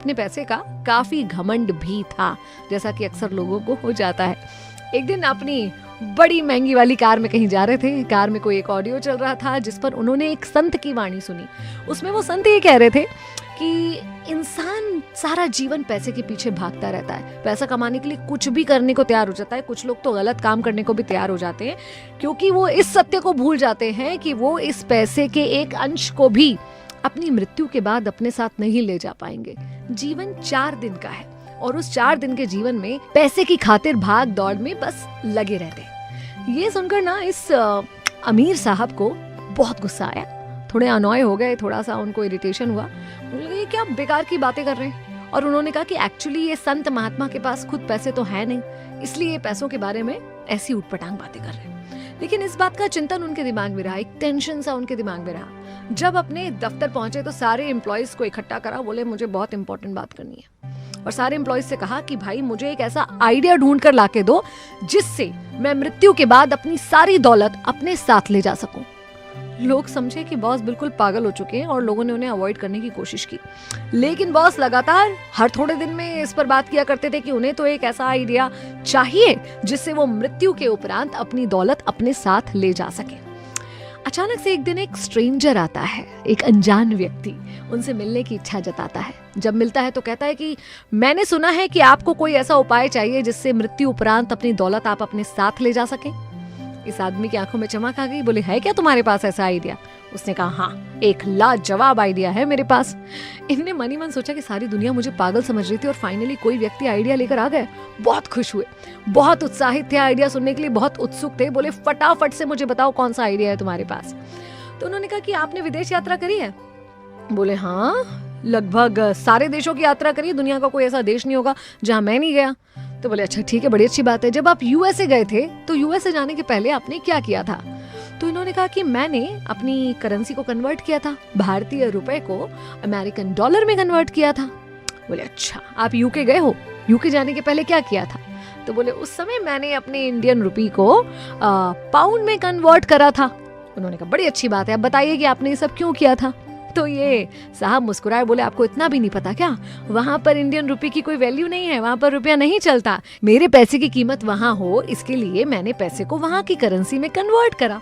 अपने पैसे का काफी घमंड भी था, जैसा कि अक्सर लोगों को हो जाता है। एक दिन अपनी बड़ी महंगी वाली कार में कहीं जा रहे थे। कार में कोई एक ऑडियो चल रहा था जिस पर उन्होंने एक संत की वाणी सुनी। उसमें वो संत ये कह रहे थे कि इंसान सारा जीवन पैसे के पीछे भागता रहता है, पैसा कमाने के लिए कुछ भी करने को तैयार हो जाता है। कुछ लोग तो गलत काम करने को भी तैयार हो जाते हैं, क्योंकि वो इस सत्य को भूल जाते हैं कि वो इस पैसे के एक अंश को भी अपनी मृत्यु के बाद अपने साथ नहीं ले जा पाएंगे। जीवन 4 दिन का है और उस 4 दिन के जीवन में पैसे की खातिर भाग दौड़ में बस लगे रहते। ये सुनकर ना इस अमीर साहब को बहुत गुस्सा आया, थोड़े अनॉय हो गए, थोड़ा सा उनको इरिटेशन हुआ। ये क्या बेकार की बातें कर रहे हैं। और उन्होंने कहा कि एक्चुअली ये संत महात्मा के पास खुद पैसे तो है नहीं, इसलिए पैसों के बारे में ऐसी उटपटांग बातें कर रहे हैं। लेकिन इस बात का चिंतन उनके दिमाग में रहा, एक टेंशन सा उनके दिमाग में रहा। जब अपने दफ्तर पहुंचे तो सारे एम्प्लॉयज को इकट्ठा करा, बोले मुझे बहुत इंपॉर्टेंट बात करनी है। और सारे एम्प्लॉयज से कहा कि भाई मुझे एक ऐसा आइडिया ढूंढ कर लाके दो जिससे मैं मृत्यु के बाद अपनी सारी दौलत अपने साथ ले जा सकूं। लोग समझे कि बॉस बिल्कुल पागल हो चुके हैं और लोगों ने उन्हें अवॉइड करने की कोशिश की। लेकिन बॉस लगातार हर थोड़े दिन में इस पर बात किया करते थे कि उन्हें तो एक ऐसा आइडिया चाहिए जिससे वो मृत्यु के उपरांत अपनी दौलत अपने साथ ले जा सके। अचानक से एक दिन एक स्ट्रेंजर आता है, एक अनजान व्यक्ति उनसे मिलने की इच्छा जताता है। जब मिलता है तो कहता है कि मैंने सुना है कि आपको कोई ऐसा उपाय चाहिए जिससे मृत्यु उपरांत अपनी दौलत आप अपने साथ ले जा सके। इस आदमी की आंखों में चमक आ गई, बोले है क्या तुम्हारे पास ऐसा आइडिया? उसने कहा हाँ, एक लाजवाब आइडिया है मेरे पास। इनने मन ही मन सोचा कि सारी दुनिया मुझे पागल समझ रही थी और फाइनली कोई व्यक्ति आइडिया लेकर आ गए। बहुत खुश हुए, बहुत उत्साहित थे, आइडिया सुनने के लिए बहुत उत्सुक थे। बोले फटाफट से मुझे बताओ कौन सा आइडिया है तुम्हारे पास। तो उन्होंने कहा कि आपने विदेश यात्रा करी है? बोले हाँ, लगभग सारे देशों की यात्रा करी, दुनिया का कोई ऐसा देश नहीं होगा जहां मैं नहीं गया। तो बोले अच्छा ठीक है, बड़ी अच्छी बात है। जब आप यूएसए गए थे तो यूएसए जाने के पहले आपने क्या किया था? तो इन्होंने कहा कि मैंने अपनी करेंसी को कन्वर्ट किया था, भारतीय रुपए को अमेरिकन डॉलर में कन्वर्ट किया था। बोले अच्छा, आप यूके गए हो, यूके जाने के पहले क्या किया था? तो बोले उस समय मैंने अपने इंडियन रुपी को पाउंड में कन्वर्ट करा था। उन्होंने कहा बड़ी अच्छी बात है, अब बताइए कि आपने ये सब क्यों किया था? तो ये साहब मुस्कुराए, बोले आपको इतना भी नहीं पता क्या? वहां पर इंडियन रुपए की कोई वैल्यू नहीं है, वहां पर रुपया नहीं चलता। मेरे पैसे की कीमत वहां हो इसके लिए मैंने पैसे को वहां की करेंसी में कन्वर्ट करा।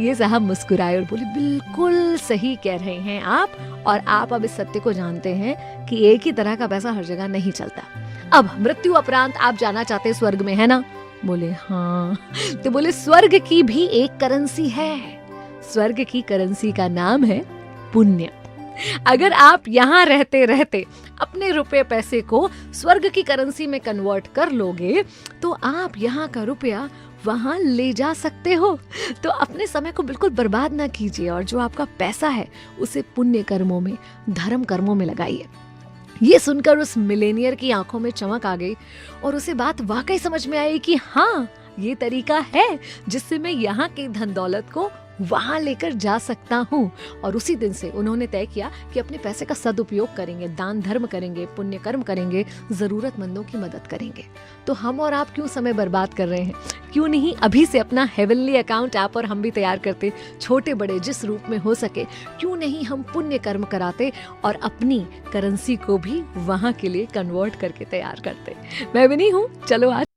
ये साहब मुस्कुराए और बोले बिल्कुल सही कह रहे हैं आप, और आप अब इस सत्य को जानते हैं कि एक ही तरह का पैसा हर जगह नहीं चलता। अब मृत्यु उपरांत आप जाना चाहते स्वर्ग में, है ना? बोले हाँ। तो बोले स्वर्ग की भी एक करेंसी है, स्वर्ग की करेंसी का नाम है पुण्य। अगर आप यहाँ रहते रहते अपने रुपए पैसे को स्वर्ग की करेंसी में कन्वर्ट कर लोगे तो आप यहाँ का रुपया वहां ले जा सकते हो। तो अपने समय को बिल्कुल बर्बाद ना कीजिए और जो आपका पैसा है उसे पुण्य कर्मों में, धर्म कर्मों में लगाइए। ये सुनकर उस मिलेनियर की आंखों में चमक आ गई और उसे बात वाकई समझ में आई कि हाँ, ये तरीका है जिससे मैं यहाँ की धन दौलत को वहां लेकर जा सकता हूँ। और उसी दिन से उन्होंने तय किया कि अपने पैसे का सदुपयोग करेंगे, दान धर्म करेंगे, पुण्य कर्म करेंगे, जरूरतमंदों की मदद करेंगे। तो हम और आप क्यों समय बर्बाद कर रहे हैं? क्यों नहीं अभी से अपना हेवनली अकाउंट आप और हम भी तैयार करते, छोटे बड़े जिस रूप में हो सके। क्यों नहीं हम पुण्य कर्म कराते और अपनी करेंसी को भी वहां के लिए कन्वर्ट करके तैयार करते। मैं भी नहीं हूँ, चलो आज